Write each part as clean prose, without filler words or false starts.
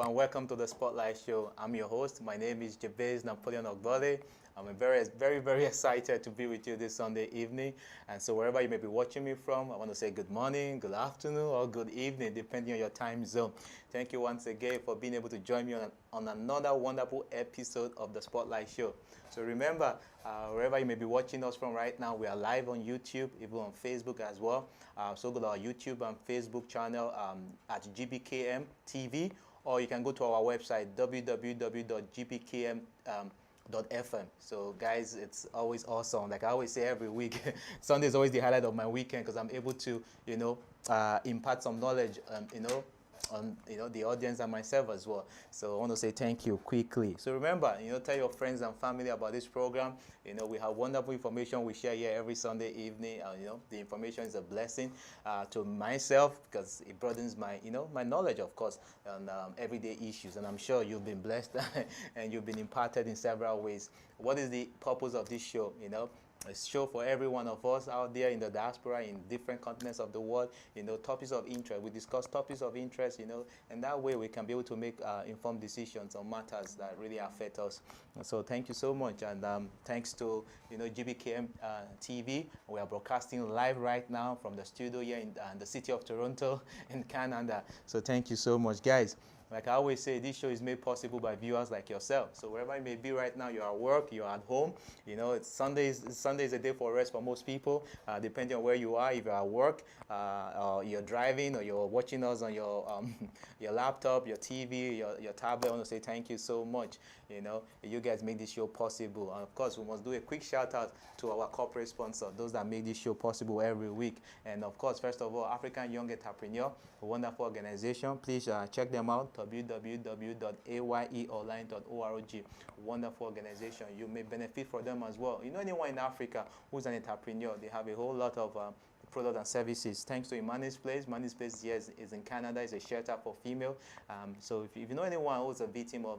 and welcome to the Spotlight Show. I'm your host. My name is Jabez Napoleon Ogbole. I'm very excited to be with you this Sunday evening. And so, wherever you may be watching me from, I want to say good morning, good afternoon, or good evening, depending on your time zone. Thank you once again for being able to join me on another wonderful episode of the Spotlight Show. So, remember, wherever you may be watching us from right now, we are live on YouTube, even on Facebook as well. So, go to our YouTube and Facebook channel at GBKM TV, or you can go to our website www.gbkm.fm. So guys, it's always awesome. Like I always say every week, Sunday is always the highlight of my weekend because I'm able to, impart some knowledge, on the audience and myself as well. So I want to say thank you quickly. So remember, tell your friends and family about this program. We have wonderful information we share here every Sunday evening. The information is a blessing to myself because it broadens my knowledge, of course, on everyday issues. And I'm sure you've been blessed and you've been imparted in several ways. What is the purpose of this show? A show for every one of us out there in the diaspora, in different continents of the world, topics of interest. We discuss topics of interest, and that way we can be able to make informed decisions on matters that really affect us. And so thank you so much, and thanks to, GBKM TV. We are broadcasting live right now from the studio here in the city of Toronto in Canada. So thank you so much, guys. Like I always say, this show is made possible by viewers like yourself. So wherever you may be right now, you're at work, you're at home. It's Sunday is a day for rest for most people, depending on where you are. If you're at work, or you're driving, or you're watching us on your your laptop, your TV, your tablet, I want to say thank you so much. You guys make this show possible. And of course, we must do a quick shout out to our corporate sponsor, those that make this show possible every week. And of course, first of all, African Young Entrepreneur, a wonderful organization. Please check them out, www.ayeonline.org. Wonderful organization. You may benefit from them as well. Anyone in Africa who's an entrepreneur, they have a whole lot of products and services. Thanks to Imani's Place. Imani's Place here is in Canada. It's a shelter for female. So if you know anyone who's a victim of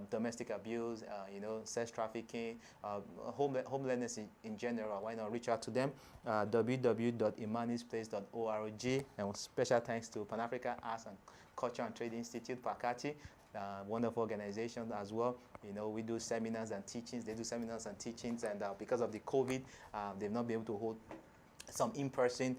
domestic abuse, sex trafficking, homelessness in general, why not reach out to them? www.imanisplace.org. And special thanks to Pan Africa Arts and Culture and Trade Institute, PACATI. Wonderful organization as well. We do seminars and teachings. They do seminars and teachings, and because of the COVID, they've not been able to hold some in-person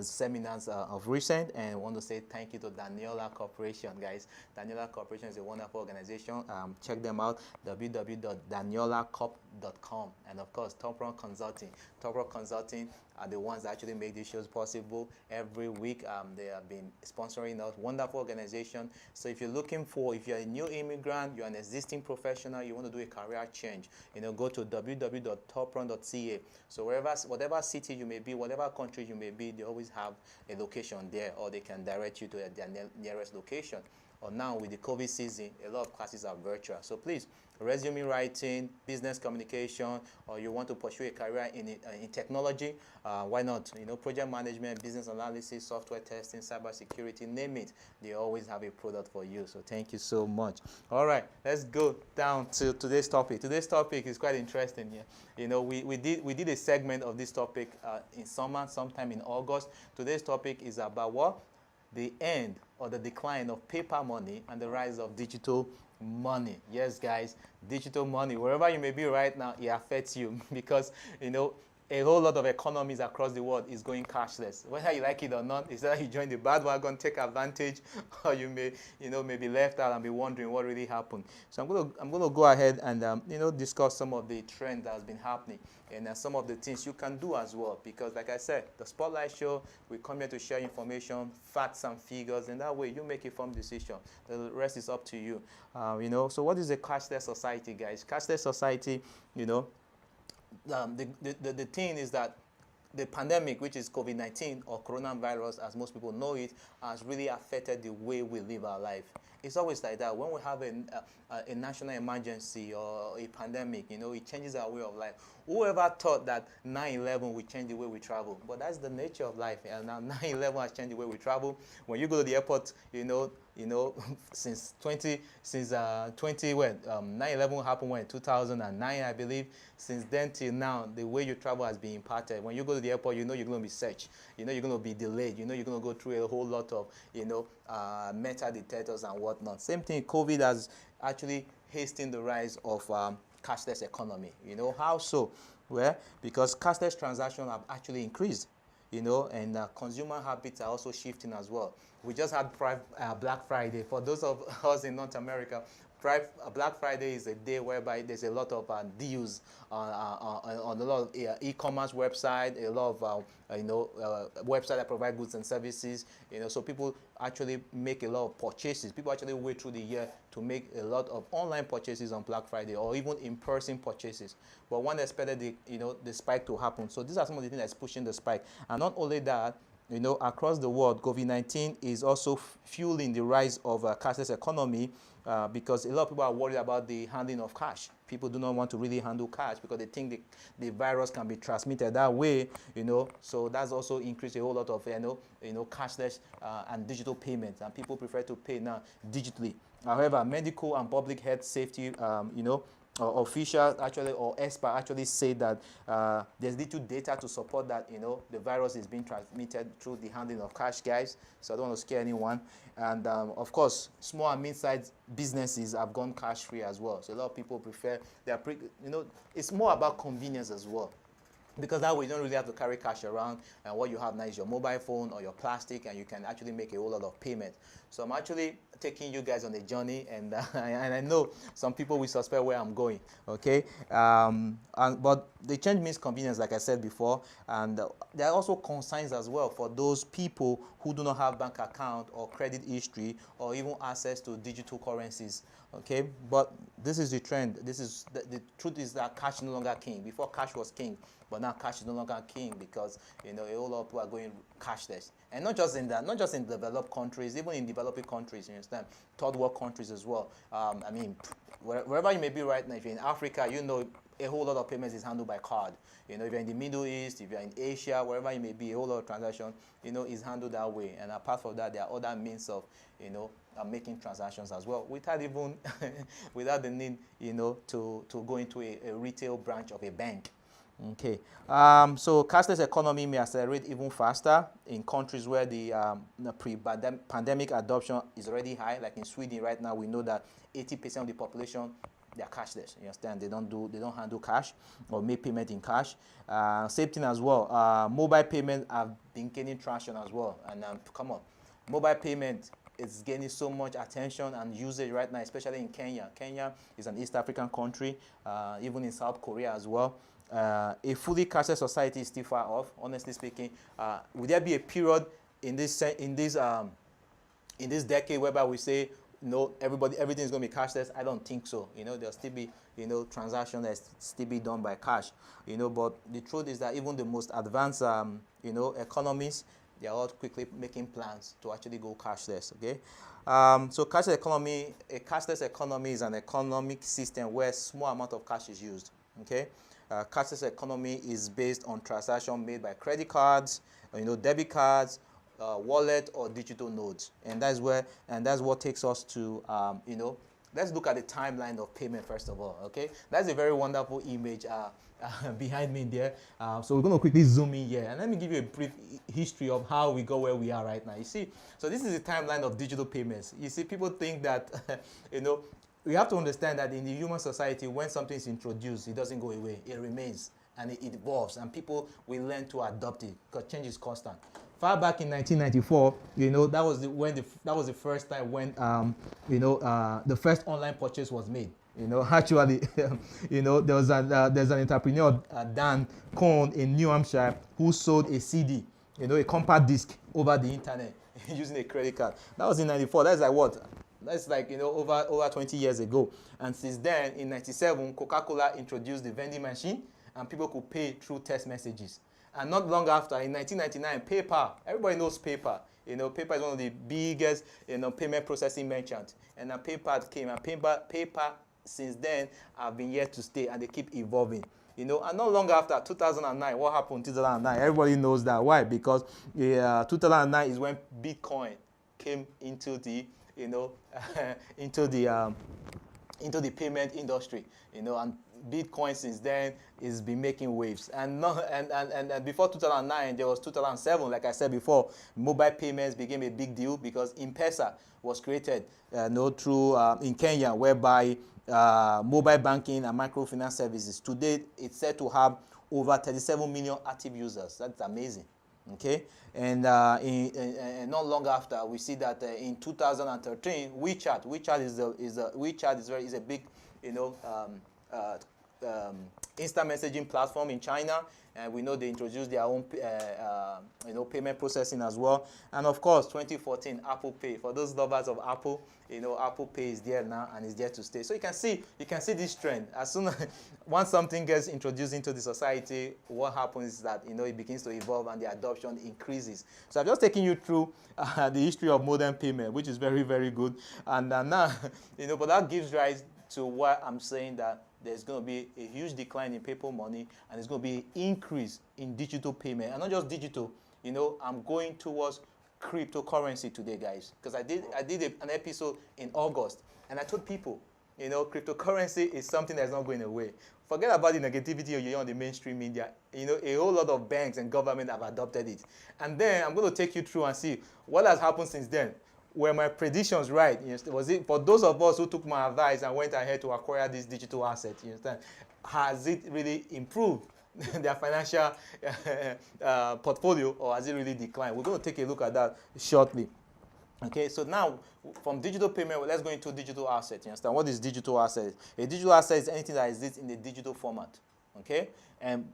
seminars of recent, and I want to say thank you to Daniela Corporation, guys. Daniela Corporation is a wonderful organization. Check them out, www.danielacorp.com. And of course, Top Run Consulting. Top Run Consulting are the ones that actually make these shows possible every week. They have been sponsoring us. Wonderful organization. So if you're if you're a new immigrant, you're an existing professional, you want to do a career change, go to www.toprun.ca. So whatever city you may be, whatever country you may be, they always have a location there, or they can direct you to their nearest location. Or now with the COVID season, a lot of classes are virtual. So please, resume writing, business communication, or you want to pursue a career in technology, why not? Project management, business analysis, software testing, cybersecurity, name it. They always have a product for you. So thank you so much. All right, let's go down to today's topic. Today's topic is quite interesting here. We did a segment of this topic in summer, sometime in August. Today's topic is about what? The end or the decline of paper money and the rise of digital money. Yes, guys, digital money, wherever you may be right now, it affects you because, a whole lot of economies across the world is going cashless. Whether you like it or not, it's either you join the bandwagon, take advantage, or you may, may be left out and be wondering what really happened. So I'm gonna go ahead and, discuss some of the trends that has been happening and some of the things you can do as well. Because like I said, the Spotlight Show, we come here to share information, facts and figures, and that way you make a informed decision. The rest is up to you. So what is a cashless society, guys? Cashless society, the thing is that the pandemic, which is COVID-19 or coronavirus, as most people know it, has really affected the way we live our life. It's always like that. When we have a national emergency or a pandemic, it changes our way of life. Whoever thought that 9/11 would change the way we travel? But that's the nature of life. And now 9/11 has changed the way we travel. When you go to the airport, since 9/11 happened when 2009, I believe. Since then till now, the way you travel has been impacted. When you go to the the airport, you know you're going to be searched. You know you're going to be delayed. You know you're going to go through a whole lot of, metal detectors and whatnot. Same thing, COVID has actually hastened the rise of cashless economy. You know, how so? Well, because cashless transactions have actually increased, and consumer habits are also shifting as well. We just had Black Friday. For those of us in North America, Black Friday is a day whereby there's a lot of deals on a lot of e-commerce website, a lot of website that provide goods and services. So people actually make a lot of purchases. People actually wait through the year to make a lot of online purchases on Black Friday, or even in-person purchases. But one expected the spike to happen. So these are some of the things that's pushing the spike. And not only that, across the world, COVID-19 is also fueling the rise of cashless economy, because a lot of people are worried about the handling of cash. People do not want to really handle cash because they think the virus can be transmitted that way, So that's also increased a whole lot of, cashless and digital payments, and people prefer to pay now digitally. However, medical and public health safety, officials actually, or experts actually say that there's little data to support that the virus is being transmitted through the handling of cash, guys. So I don't want to scare anyone. And of course, small and mid-sized businesses have gone cash free as well. So a lot of people prefer it's more about convenience as well. Because that way you don't really have to carry cash around, and what you have now is your mobile phone or your plastic, and you can actually make a whole lot of payment. So I'm actually taking you guys on a journey, and I know some people will suspect where I'm going, okay? But the change means convenience, like I said before, and there are also concerns as well for those people who do not have bank account or credit history or even access to digital currencies, okay? But this is the trend. This is the truth is that cash is no longer king. Before, cash was king. But now cash is no longer king, because a whole lot of people are going cashless, and not just in developed countries, even in developing countries. You understand, third world countries as well. Wherever you may be right now, if you're in Africa, a whole lot of payments is handled by card. If you're in the Middle East, if you're in Asia, wherever you may be, a whole lot of transaction, is handled that way. And apart from that, there are other means of, making transactions as well, without even without the need, to go into a retail branch of a bank. Okay, so cashless economy may accelerate even faster in countries where the pre-pandemic adoption is already high. Like in Sweden right now, we know that 80% of the population, they are cashless. You understand? They don't handle cash or make payment in cash. Same thing as well. Mobile payment have been gaining traction as well. And come on, mobile payment is gaining so much attention and usage right now, especially in Kenya. Kenya is an East African country, even in South Korea as well. A fully cashless society is still far off, honestly speaking. Will there be a period in this decade whereby we say, everything is going to be cashless? I don't think so. There'll still be, transactions that still be done by cash. But the truth is that even the most advanced, economies, they are all quickly making plans to actually go cashless. Okay. So a cashless economy is an economic system where small amount of cash is used. Okay. Cashless economy is based on transaction made by credit cards, debit cards, wallet, or digital nodes, and that's what takes us to let's look at the timeline of payment first of all. Okay, that's a very wonderful image behind me there. So we're going to quickly zoom in here, and let me give you a brief history of how we got where we are right now. You see, so this is the timeline of digital payments. You see, people think that we have to understand that in the human society, when something is introduced, it doesn't go away. It remains, and it evolves, and people will learn to adopt it because change is constant. Far back in 1994, that was the first time when the first online purchase was made. Actually, there's an entrepreneur, Dan Cohn in New Hampshire, who sold a CD, a compact disc over the internet using a credit card. That was in 94. That's like what? That's like, over 20 years ago. And since then, in 97, Coca-Cola introduced the vending machine, and people could pay through text messages. And not long after, in 1999, PayPal. Everybody knows PayPal. PayPal is one of the biggest, payment processing merchants. And then PayPal came, and PayPal since then have been here to stay, and they keep evolving. And not long after, 2009, what happened in 2009? Everybody knows that. Why? Because 2009 is when Bitcoin came into the into the payment industry, and Bitcoin since then is been making waves. And, no, and before 2009, there was 2007, like I said before, mobile payments became a big deal because M-Pesa was created through in Kenya, whereby mobile banking and microfinance services. Today, it's said to have over 37 million active users. That's amazing. Okay, and not long after, we see that in 2013, WeChat is a big, instant messaging platform in China, and we know they introduced their own payment processing as well. And of course, 2014, Apple Pay. For those lovers of Apple, Apple Pay is there now and is there to stay. So you can see this trend. As soon as once something gets introduced into the society, what happens is that it begins to evolve and the adoption increases. So I've just taken you through the history of modern payment, which is very, very good. And now, but that gives rise to what I'm saying, that there's going to be a huge decline in paper money, and there's going to be an increase in digital payment. And not just digital, I'm going towards cryptocurrency today, guys, because I did an episode in August, and I told people, cryptocurrency is something that's not going away. Forget about the negativity you hear on the mainstream media. A whole lot of banks and government have adopted it. And then I'm going to take you through and see what has happened since then. Were my predictions right? Was it for those of us who took my advice and went ahead to acquire this digital asset? You understand? Has it really improved their financial portfolio, or has it really declined? We're going to take a look at that shortly. Okay, so now from digital payment, let's go into digital asset. You understand? What is digital asset? A digital asset is anything that exists in the digital format. Okay,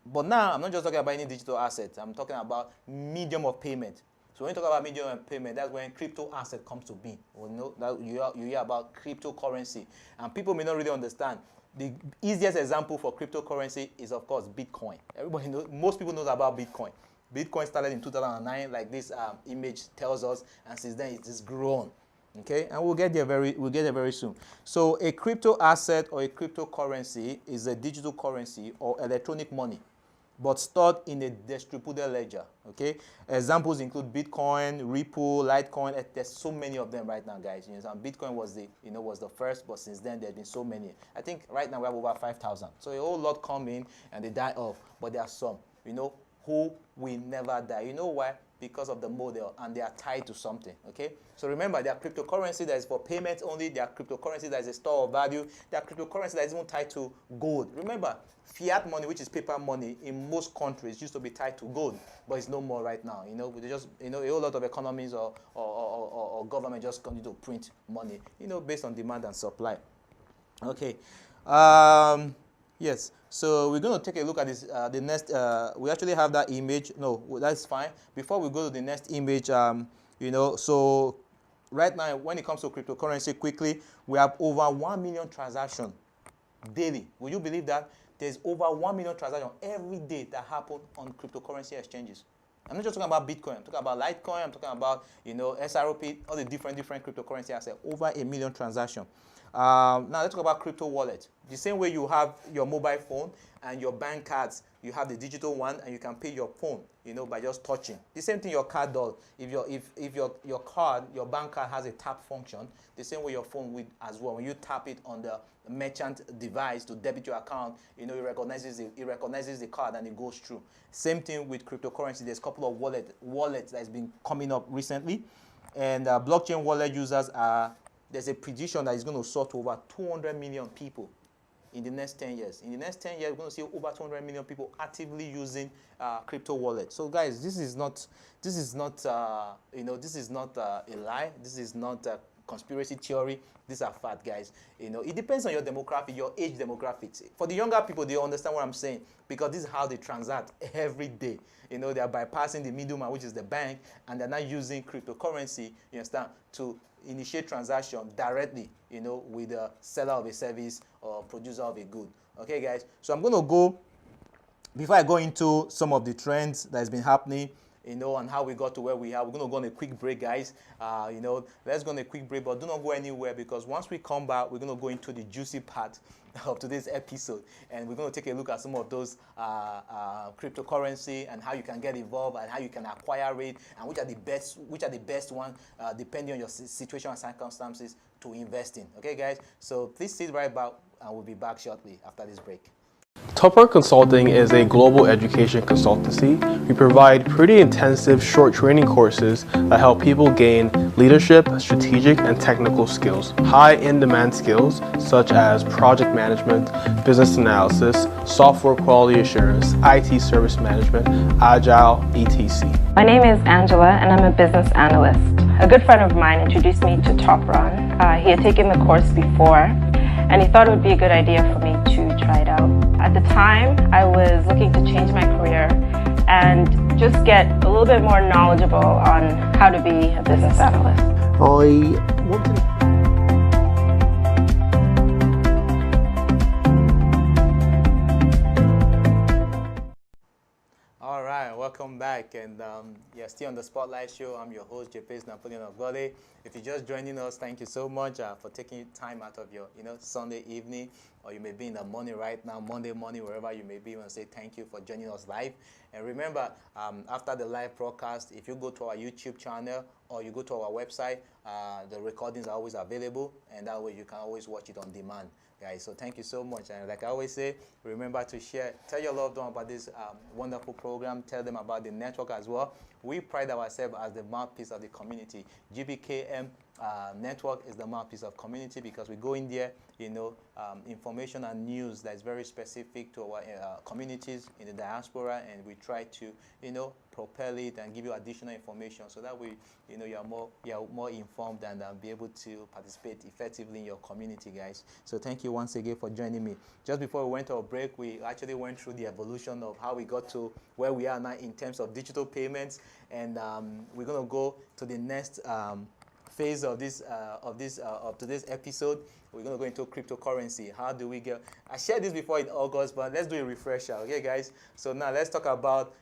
but now I'm not just talking about any digital asset. I'm talking about medium of payment. So when you talk about medium of payment, that's when crypto asset comes to be. That you hear about cryptocurrency, and people may not really understand. The easiest example for cryptocurrency is, of course, Bitcoin. Everybody knows. Most people know about Bitcoin. Bitcoin started in 2009, like this image tells us, and since then it has grown. Okay, and we'll get there very soon. So a crypto asset or a cryptocurrency is a digital currency or electronic money, but stored in a distributed ledger. Okay, examples include Bitcoin, Ripple, Litecoin. There's so many of them right now, guys. Bitcoin was the first, but since then there's been so many. I think right now we have over 5,000. So a whole lot come in and they die off, but there are some, who will never die. You know why? Because of the model, and they are tied to something. Okay, so remember, there are cryptocurrency that is for payment only. There are cryptocurrency that is a store of value. There are cryptocurrency that is even tied to gold. Remember, fiat money, which is paper money, in most countries used to be tied to gold, but it's no more right now. We just a whole lot of economies or government just continue to print money, based on demand and supply. Okay. Yes, so we're going to take a look at this. The next, we actually have that image. No, that's fine. Before we go to the next image, so right now, when it comes to cryptocurrency, quickly, we have over 1 million transactions daily. Will you believe that? There's over 1 million transactions every day that happen on cryptocurrency exchanges. I'm not just talking about Bitcoin. I'm talking about Litecoin. I'm talking about, SROP, all the different cryptocurrency assets. Over 1 million transactions. Now let's talk about crypto wallet. The same way you have your mobile phone and your bank cards, you have the digital one, and you can pay your phone, by just touching. The same thing your card does. If your card, your bank card has a tap function, the same way your phone will as well. When you tap it on the merchant device to debit your account, it recognizes the card and it goes through. Same thing with cryptocurrency. There's a couple of wallets that's been coming up recently, and blockchain wallet users are. There's a prediction that is going to soar to over 200 million people in the next 10 years. In the next 10 years, we're going to see over 200 million people actively using crypto wallet. So, guys, this is not a lie. This is not a conspiracy theory. These are fact, guys. It depends on your demographic, your age demographics. For the younger people, they understand what I'm saying, because this is how they transact every day. They are bypassing the middleman, which is the bank, and they're not using cryptocurrency, you understand, to initiate transaction directly, with the seller of a service or producer of a good. Okay, guys. So I'm going to go, before I go into some of the trends that has been happening, on how we got to where we are. We're going to go on a quick break, guys. Let's go on a quick break, but do not go anywhere, because once we come back, we're going to go into the juicy part of today's episode, and we're going to take a look at some of those cryptocurrency and how you can get involved and how you can acquire it, and which are the best ones depending on your situation and circumstances to invest in. Okay, guys, so please sit right back, and we'll be back shortly after this break. Topron Consulting is a global education consultancy. We provide pretty intensive short training courses that help people gain leadership, strategic, and technical skills. High in-demand skills such as project management, business analysis, software quality assurance, IT service management, agile, etc. My name is Angela, and I'm a business analyst. A good friend of mine introduced me to Topron. He had taken the course before, and he thought it would be a good idea for me to try it out. At the time, I was looking to change my career and just get a little bit more knowledgeable on how to be a business analyst. I wanted All right, welcome back, and still on the Spotlight Show. I'm your host, JP's Napoleon Ogode. If you're just joining us, thank you so much for taking time out of your Sunday evening, or you may be in the morning right now, Monday morning, wherever you may be. We want to say thank you for joining us live. And remember, after the live broadcast, if you go to our YouTube channel or you go to our website, the recordings are always available, and that way you can always watch it on demand. Guys, so thank you so much. And like I always say, remember to share, tell your loved one about this wonderful program, tell them about the network as well. We pride ourselves as the mouthpiece of the community. GBKM network is the mouthpiece of community, because we go in there, information and news that is very specific to our communities in the diaspora, and we try to, propel it and give you additional information, so that way, you are more informed and be able to participate effectively in your community, guys. So thank you once again for joining me. Just before we went to a break, we actually went through the evolution of how we got to where we are now in terms of digital payments, and we're going to go to the next phase of today's episode. We're going to go into cryptocurrency. How do we get? I shared this before in August, but let's do a refresher, okay, guys? So now let's talk about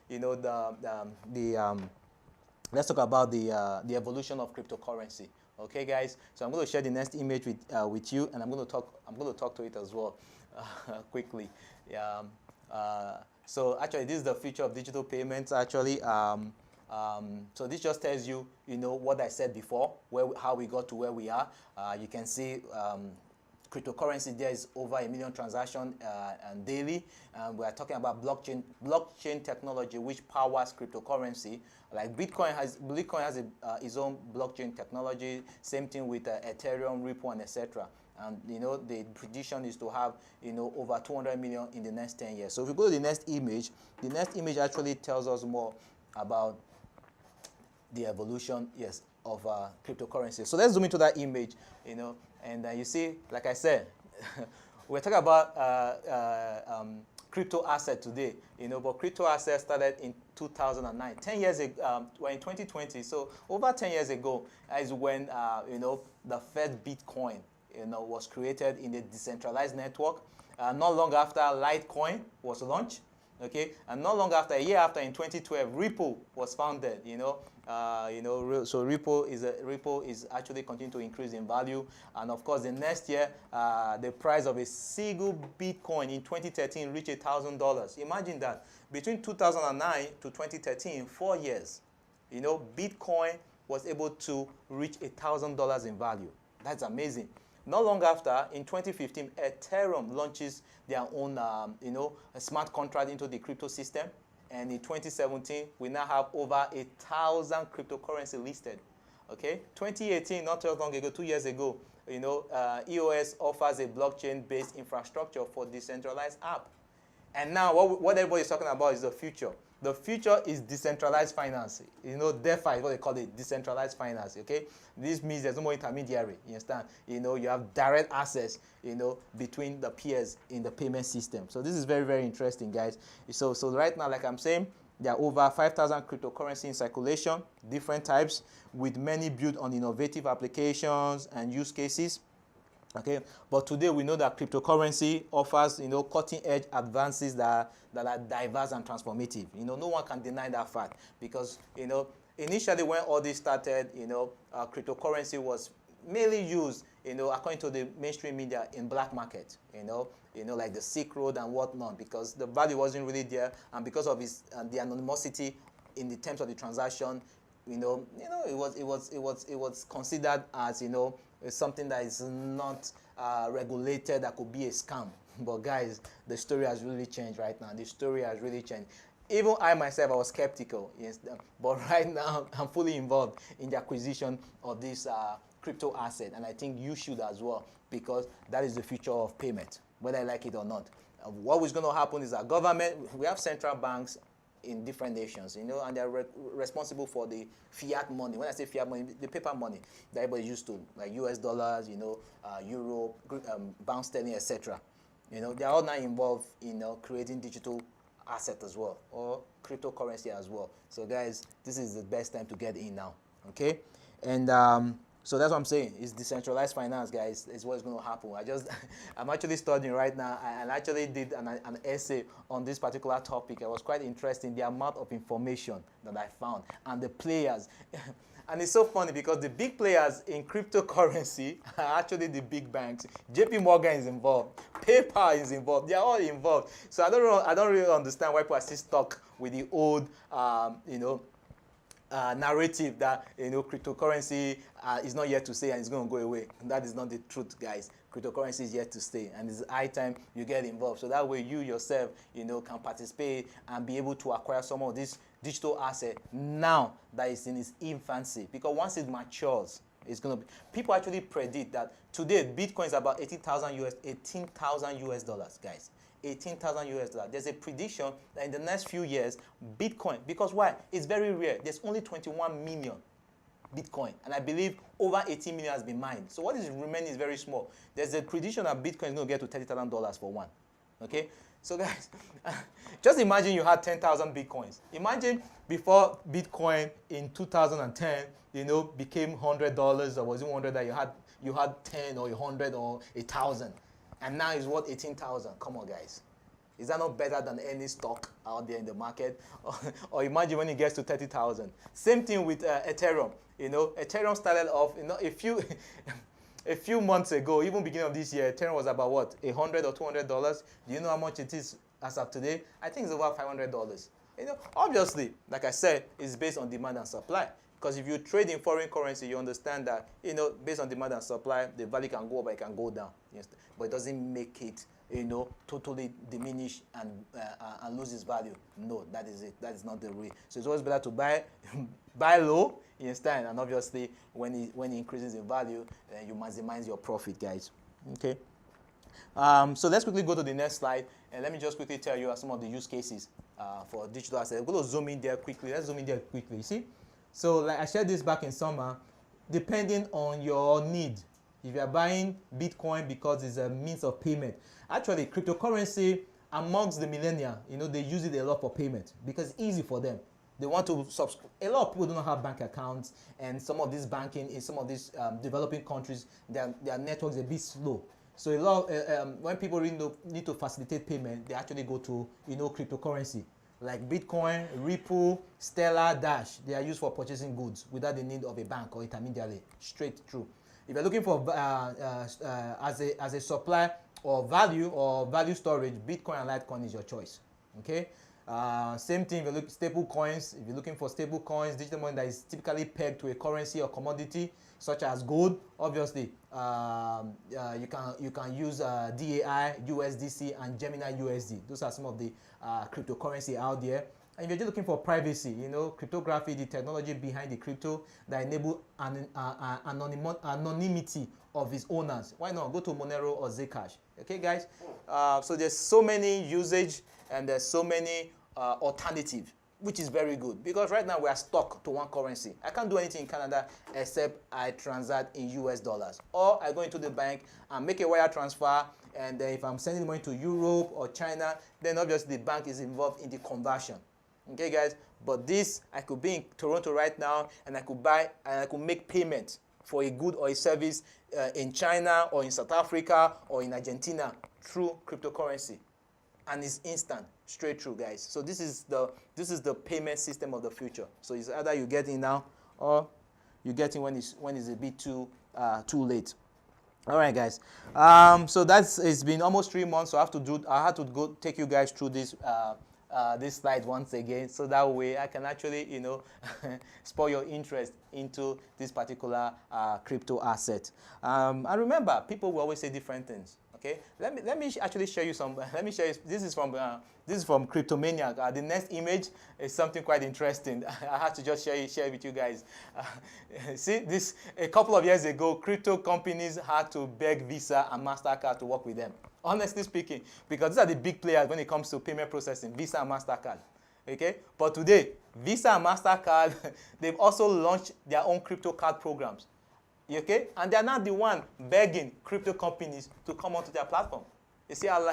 let's talk about the evolution of cryptocurrency. Okay, guys. So I'm going to share the next image with you, and I'm going to talk to it as well quickly. So actually, this is the future of digital payments. Actually. So this just tells you, what I said before, how we got to where we are. You can see cryptocurrency, there is over 1 million transactions daily. We are talking about blockchain technology, which powers cryptocurrency. Like Bitcoin has its own blockchain technology. Same thing with Ethereum, Ripple, and etc. And the prediction is to have over 200 million in the next 10 years. So if we go to the next image actually tells us more about the evolution, of cryptocurrency. So let's zoom into that image, and you see, like I said, we're talking about crypto asset today, but crypto assets started in 2009, 10 years ago. We're in 2020, so over 10 years ago is when the first Bitcoin was created in the decentralized network. Not long after, Litecoin was launched. Okay, and not long after, a year after, in 2012, Ripple was founded. So Ripple is actually continuing to increase in value, and of course, the next year, the price of a single Bitcoin in 2013 reached $1,000. Imagine that, between 2009 to 2013, 4 years, Bitcoin was able to reach $1,000 in value. That's amazing. Not long after, in 2015, Ethereum launches their own, a smart contract into the crypto system. And in 2017, we now have over 1,000 cryptocurrency listed. Okay, 2018, not too long ago, 2 years ago, EOS offers a blockchain-based infrastructure for decentralized app. And now, what everybody is talking about is the future. The future is decentralized finance. DeFi is what they call it, decentralized finance. Okay, this means there's no more intermediary. You understand? You have direct access. Between the peers in the payment system. So this is very, very interesting, guys. So right now, like I'm saying, there are over 5,000 cryptocurrency in circulation, different types, with many built on innovative applications and use cases. Okay, but today we know that cryptocurrency offers, cutting-edge advances that are diverse and transformative. No one can deny that fact because, initially when all this started, cryptocurrency was mainly used, according to the mainstream media, in black market. Like the Silk Road and whatnot, because the value wasn't really there, and because of the anonymity in the terms of the transaction, it was considered as something that is not regulated, that could be a scam. But guys, the story has really changed right now. The story has really changed. Even I myself, I was skeptical, yes, but right now I'm fully involved in the acquisition of this crypto asset, and I think you should as well, because that is the future of payment, whether I like it or not. What is going to happen is that government, we have central banks in different nations, and they're responsible for the fiat money. When I say fiat money, the paper money that everybody used to, like US dollars, euro, pound sterling, etc. They're all now involved in creating digital asset as well, or cryptocurrency as well. So guys, this is the best time to get in now, okay? And so that's what I'm saying. It's decentralized finance, guys. Is what's going to happen. I'm actually studying right now, and actually did an essay on this particular topic. It was quite interesting, the amount of information that I found, and the players. And it's so funny because the big players in cryptocurrency are actually the big banks. JP Morgan is involved. PayPal is involved. They are all involved. So I don't really understand why people are still stuck with the old, narrative that cryptocurrency is not yet to stay and it's going to go away. That is not the truth, guys. Cryptocurrency is yet to stay, and it's high time you get involved. So that way you yourself, can participate and be able to acquire some of this digital asset now that is in its infancy. Because once it matures, it's going to be. People actually predict that today Bitcoin is about 18,000 US dollars, guys. 18,000 US dollars. There's a prediction that in the next few years, Bitcoin, because why? It's very rare. There's only 21 million Bitcoin, and I believe over 18 million has been mined. So what is remaining is very small. There's a prediction that Bitcoin is going to get to $30,000 for one. Okay? So guys, just imagine you had 10,000 Bitcoins. Imagine before Bitcoin in 2010, became $100, or was it 100 that you had 10 or 100 or 1,000. And now it's worth 18,000. Come on, guys. Is that not better than any stock out there in the market? Or imagine when it gets to 30,000. Same thing with Ethereum. Ethereum started off, a few months ago, even beginning of this year, Ethereum was about what, $100 or $200? Do you know how much it is as of today? I think it's over $500. Obviously, like I said, it's based on demand and supply. Because if you trade in foreign currency, you understand that, based on demand and supply, the value can go up, but it can go down. Yes. But it doesn't make it, totally diminish and lose its value. No, that is it. That is not the way. So it's always better to buy low, you understand? And obviously, when it increases in value, then you maximize your profit, guys. Okay. So let's quickly go to the next slide, and let me just quickly tell you some of the use cases for digital assets. We're going to zoom in there quickly. Let's zoom in there quickly. You see? So like I shared this back in summer, depending on your need, if you are buying Bitcoin because it's a means of payment. Actually, cryptocurrency amongst the millennials, they use it a lot for payment because it's easy for them. They want to subscribe. A lot of people do not have bank accounts, and some of this banking in some of these developing countries, their networks are a bit slow. So a lot when people really need to facilitate payment, they actually go to cryptocurrency. Like Bitcoin, Ripple, Stellar, Dash, they are used for purchasing goods without the need of a bank or intermediary, straight through. If you're looking for as a supply or value storage, Bitcoin and Litecoin is your choice. Okay. Same thing if you look stable coins. If you're looking for stable coins, digital money that is typically pegged to a currency or commodity, such as gold. Obviously, you can use DAI, USDC, and Gemini USD. Those are some of the cryptocurrency out there. And if you're just looking for privacy, cryptography, the technology behind the crypto that enable anonymity of its owners. Why not go to Monero or Zcash? Okay, guys. So there's so many usage and there's so many alternatives, which is very good because right now we are stuck to one currency. I can't do anything in Canada except I transact in US dollars, or I go into the bank and make a wire transfer, and then if I'm sending money to Europe or China, then obviously the bank is involved in the conversion. Okay, guys, but this, I could be in Toronto right now and I could buy and I could make payment for a good or a service in China or in South Africa or in Argentina through cryptocurrency. And it's instant, straight through, guys. So this is the payment system of the future. So it's either you get in now or you get in when it's a bit too late. All right, guys. So it's been almost 3 months. So I had to go take you guys through this slide once again, so that way I can actually, spur your interest into this particular crypto asset. And remember, people will always say different things. Okay, let me actually show you some. Let me show you. This is from Cryptomaniac. The next image is something quite interesting. I had to just share it with you guys. See, this a couple of years ago, crypto companies had to beg Visa and MasterCard to work with them. Honestly speaking, because these are the big players when it comes to payment processing, Visa and MasterCard. Okay, but today, Visa and MasterCard, they've also launched their own crypto card programs. Okay, and they're not the one begging crypto companies to come onto their platform. You see how,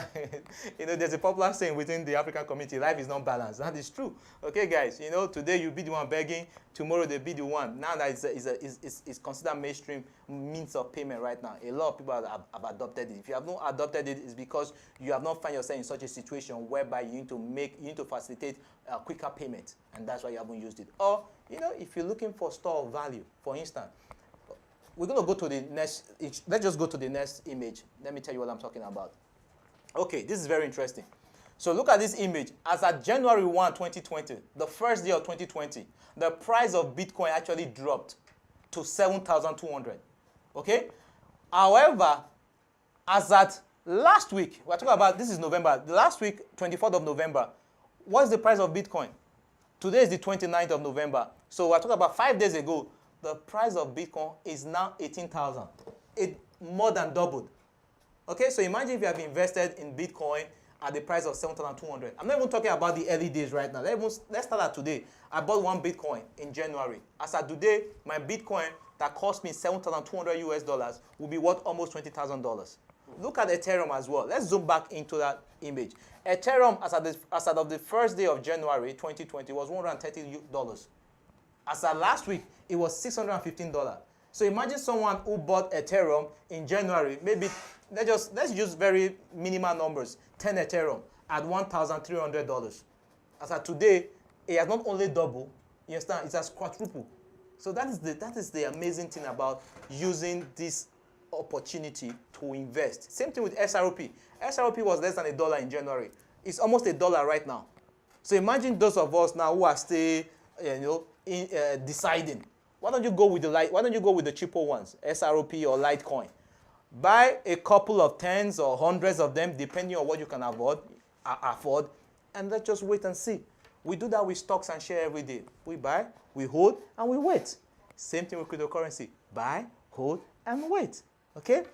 there's a popular saying within the African community, life is not balanced. That is true. Okay, guys, today you'll be the one begging, tomorrow they'll be the one. Now that it's considered mainstream means of payment right now. A lot of people have adopted it. If you have not adopted it, it's because you have not found yourself in such a situation whereby you need to facilitate quicker payment, and that's why you haven't used it. Or, if you're looking for store of value, for instance, we're going to go to the next. Let's just go to the next image. Let me tell you what I'm talking about. Okay, this is very interesting. So look at this image. As at January 1, 2020, the first day of 2020, the price of Bitcoin actually dropped to 7,200. Okay? However, as at last week, we're talking about, this is November, the last week, 24th of November, what's the price of Bitcoin? Today is the 29th of November. So we're talking about 5 days ago, the price of Bitcoin is now 18,000. It more than doubled. Okay, so imagine if you have invested in Bitcoin at the price of 7,200. I'm not even talking about the early days right now. Let's start at today. I bought one Bitcoin in January. As at today, my Bitcoin that cost me $7,200 US will be worth almost $20,000. Look at Ethereum as well. Let's zoom back into that image. Ethereum, as at of the first day of January 2020, was $130. As at last week, it was $615. So imagine someone who bought Ethereum in January, maybe let's use very minimal numbers, 10 Ethereum at $1,300. As at today, it has not only doubled, you understand, it has quadrupled. So that is the amazing thing about using this opportunity to invest. Same thing with SRP. SRP was less than $1 in January. It's almost $1 right now. So imagine those of us now who are still, deciding. Why don't you go with the cheaper ones, SRP or Litecoin? Buy a couple of tens or hundreds of them, depending on what you can afford, and let's just wait and see. We do that with stocks and shares every day. We buy, we hold, and we wait. Same thing with cryptocurrency. Buy, hold, and wait. Okay?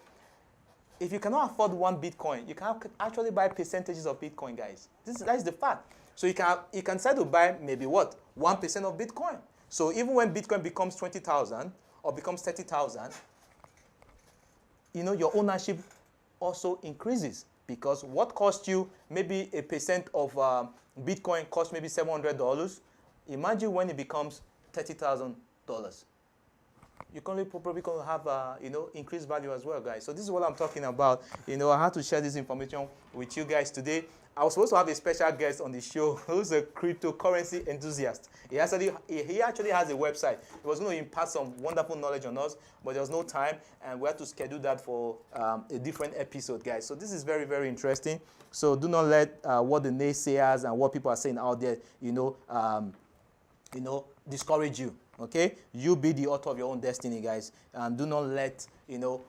If you cannot afford one Bitcoin, you can actually buy percentages of Bitcoin, guys. That is the fact. So you can decide to buy maybe what? 1% of Bitcoin. So even when Bitcoin becomes 20,000 or becomes 30,000, your ownership also increases, because what cost you maybe a percent of Bitcoin costs maybe $700. Imagine when it becomes $30,000. You're probably going to have increased value as well, guys. So this is what I'm talking about. I had to share this information with you guys today. I was supposed to have a special guest on the show who's a cryptocurrency enthusiast. He actually has a website. He was going to impart some wonderful knowledge on us, but there was no time, and we had to schedule that for a different episode, guys. So this is very, very interesting. So do not let what the naysayers and what people are saying out there, discourage you. Okay, you be the author of your own destiny, guys, and do not let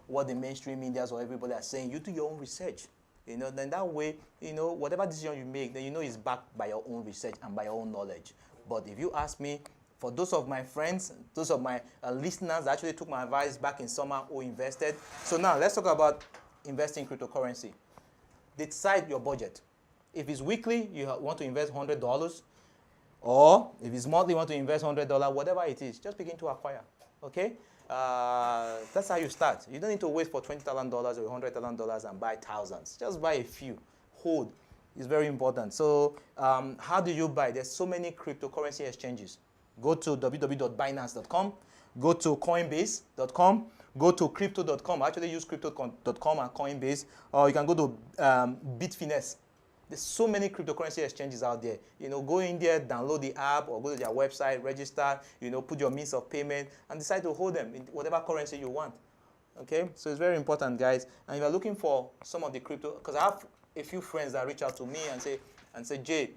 what the mainstream media or everybody are saying. You do your own research. Then that way, whatever decision you make, then it's backed by your own research and by your own knowledge. But if you ask me, for those of my friends, those of my listeners that actually took my advice back in summer who invested. So now let's talk about investing in cryptocurrency. Decide your budget. If it's weekly, you want to invest $100, or if it's monthly, you want to invest $100, whatever it is, just begin to acquire. Okay? That's how you start. You don't need to wait for $20,000 or $100,000 and buy thousands. Just buy a few. Hold. It's very important. So how do you buy? There's so many cryptocurrency exchanges. Go to www.binance.com. go to coinbase.com, go to crypto.com. I actually use crypto.com and Coinbase, or you can go to Bitfinex. There's so many cryptocurrency exchanges out there. Go in there, download the app, or go to their website, register, put your means of payment, and decide to hold them in whatever currency you want. Okay, so it's very important, guys. And if you're looking for some of the crypto, because I have a few friends that reach out to me and say, Jay,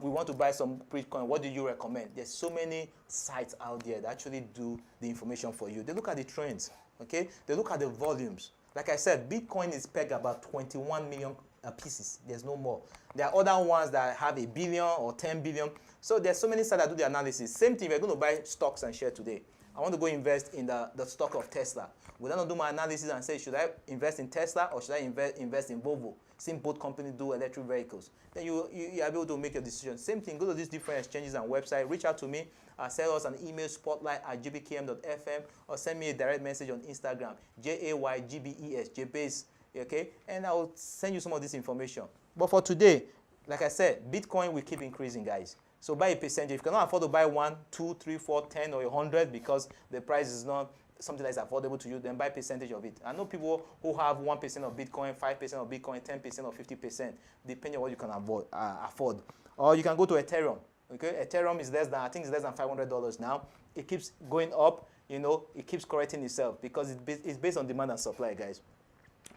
we want to buy some Bitcoin. What do you recommend? There's so many sites out there that actually do the information for you. They look at the trends. Okay, they look at the volumes. Like I said, Bitcoin is pegged about 21 million pieces. There's no more. There are other ones that have 1 billion or 10 billion. So there's so many sites that do the analysis. Same thing, if you're going to buy stocks and share today. I want to go invest in the stock of Tesla. Would I not do my analysis and say, should I invest in Tesla or should I invest in Volvo? Since both companies do electric vehicles. Then you are able to make your decision. Same thing, go to these different exchanges and websites, reach out to me, send us an email, spotlight@gbkm.fm, or send me a direct message on Instagram, JAYGBES, JBase, okay? And I will send you some of this information. But for today, like I said, Bitcoin will keep increasing, guys. So buy a percentage. If you cannot afford to buy 1, 2, 3, 4, 10, or 100 because the price is not something that is affordable to you, then buy a percentage of it. I know people who have 1% of Bitcoin, 5% of Bitcoin, 10% or 50%, depending on what you can afford. Or you can go to Ethereum. Okay, Ethereum is less than, I think it's less than $500 now. It keeps going up. It keeps correcting itself because it's based on demand and supply, guys.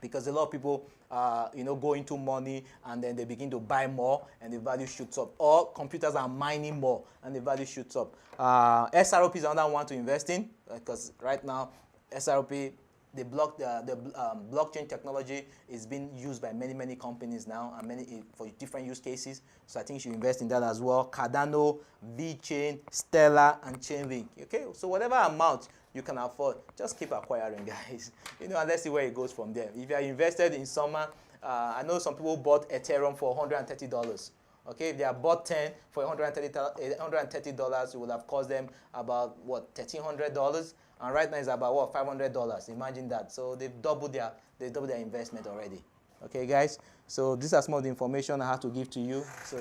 Because a lot of people, go into money and then they begin to buy more and the value shoots up. Or computers are mining more and the value shoots up. SROP is another one to invest in because right now, SROP, the blockchain technology is being used by many companies now and for different use cases. So I think you should invest in that as well. Cardano, VeChain, Stellar, and Chainlink. Okay, so whatever amount you can afford, just keep acquiring, guys. And let's see where it goes from there. If you are invested in summer, I know some people bought Ethereum for $130. Okay, if they have bought 10 for $130, it would have cost them about what, $1,300, and right now it's about what, $500. Imagine that. So they've doubled their investment already. Okay, guys. So these are some of the information I have to give to you. So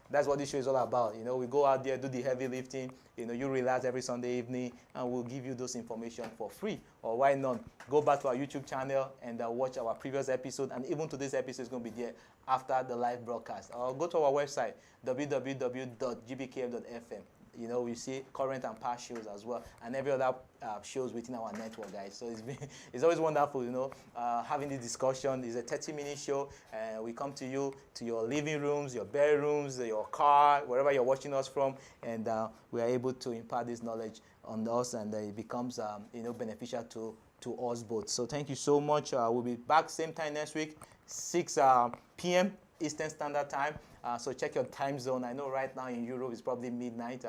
that's what this show is all about. We go out there, do the heavy lifting. You relax every Sunday evening, and we'll give you those information for free. Or why not? Go back to our YouTube channel and watch our previous episode, and even today's episode is going to be there after the live broadcast. Or go to our website, www.gbkm.fm. We see current and past shows as well, and every other shows within our network, guys. So it's always wonderful, having this discussion. It's a 30-minute show, and we come to you, to your living rooms, your bedrooms, your car, wherever you're watching us from, and we are able to impart this knowledge on us, and it becomes, beneficial to us both. So thank you so much. We'll be back same time next week, 6 p.m. Eastern Standard Time. So check your time zone. I know right now in Europe it's probably midnight,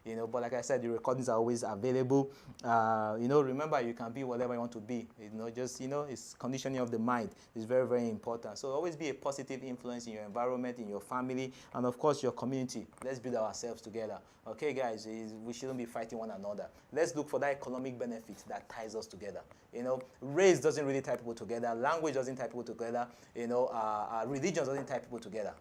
but like I said, the recordings are always available. Remember, you can be whatever you want to be. It's conditioning of the mind. It's very, very important. So always be a positive influence in your environment, in your family, and of course your community. Let's build ourselves together. Okay, guys, we shouldn't be fighting one another. Let's look for that economic benefit that ties us together. Race doesn't really tie people together. Language doesn't tie people together. Religion doesn't tie people together.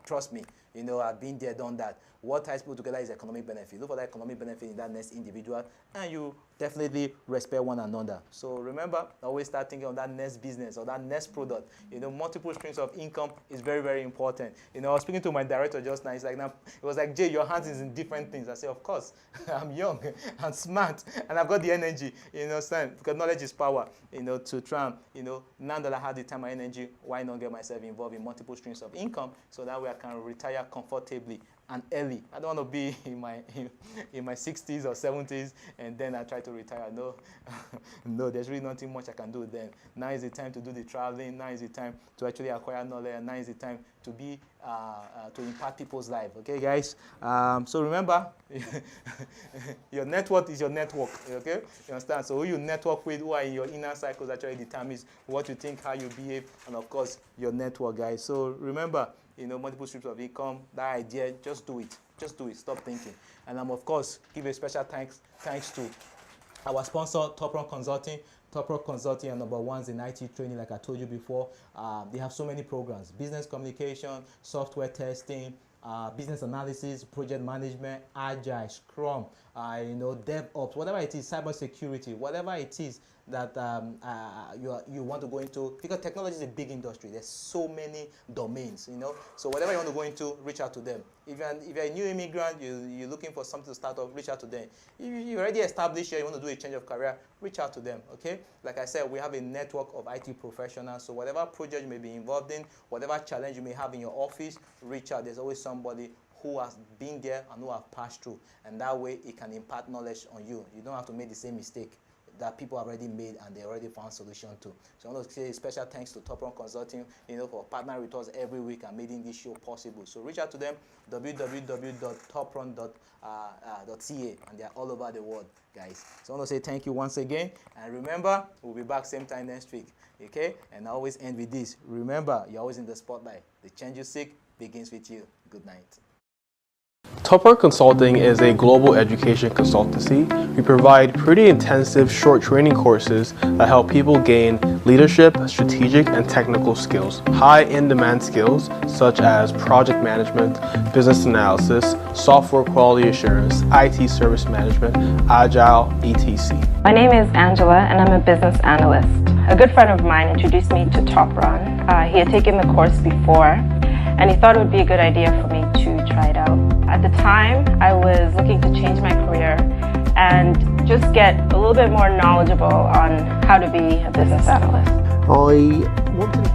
Trust me, I've been there, done that. What ties people together is economic benefit. Look for that economic benefit in that next individual, and you definitely respect one another. So remember, always start thinking of that next business or that next product. Multiple streams of income is very, very important. I was speaking to my director just now. It was like, Jay, your hands is in different things. I said, of course, I'm young, I'm smart, and I've got the energy, because knowledge is power, to try and, now that I have the time and energy, why not get myself involved in multiple streams of income so that way I can retire comfortably and early. I don't want to be in my 60s or 70s and then I try to retire. No, no, there's really nothing much I can do then. Now is the time to do the traveling. Now is the time to actually acquire knowledge. And now is the time to be to impact people's life. Okay, guys. So remember, your network is your network. Okay, you understand? So who you network with, who are in your inner circles, actually determines what you think, how you behave, and of course your network, guys. So remember, multiple streams of income, that idea, just do it. Just do it. Stop thinking. And of course, give a special thanks to our sponsor, Top Run Consulting. Top Run Consulting are number ones in IT training, like I told you before. They have so many programs: business communication, software testing, business analysis, project management, agile, scrum, DevOps, whatever it is, cybersecurity, whatever it is that you want to go into, because technology is a big industry. There's so many domains, So whatever you want to go into, reach out to them. If you're a new immigrant, you're looking for something to start off, reach out to them. If you're already established here, you want to do a change of career, reach out to them, okay? Like I said, we have a network of IT professionals, so whatever project you may be involved in, whatever challenge you may have in your office, reach out. There's always somebody who has been there and who have passed through, and that way it can impart knowledge on you. You don't have to make the same mistake that people have already made and they already found solution to. So I want to say special thanks to Top Run Consulting, for partnering with us every week and making this show possible. So reach out to them, www.toprun.ca, and they're all over the world, guys. So I want to say thank you once again, and remember, we'll be back same time next week, okay? And I always end with this. Remember, you're always in the spotlight. The change you seek begins with you. Good night. Top Run Consulting is a global education consultancy. We provide pretty intensive short training courses that help people gain leadership, strategic, and technical skills. High in-demand skills such as project management, business analysis, software quality assurance, IT service management, agile, etc. My name is Angela and I'm a business analyst. A good friend of mine introduced me to Top Run. He had taken the course before and he thought it would be a good idea for me to try it out. At the time, I was looking to change my career and just get a little bit more knowledgeable on how to be a business analyst. I wanted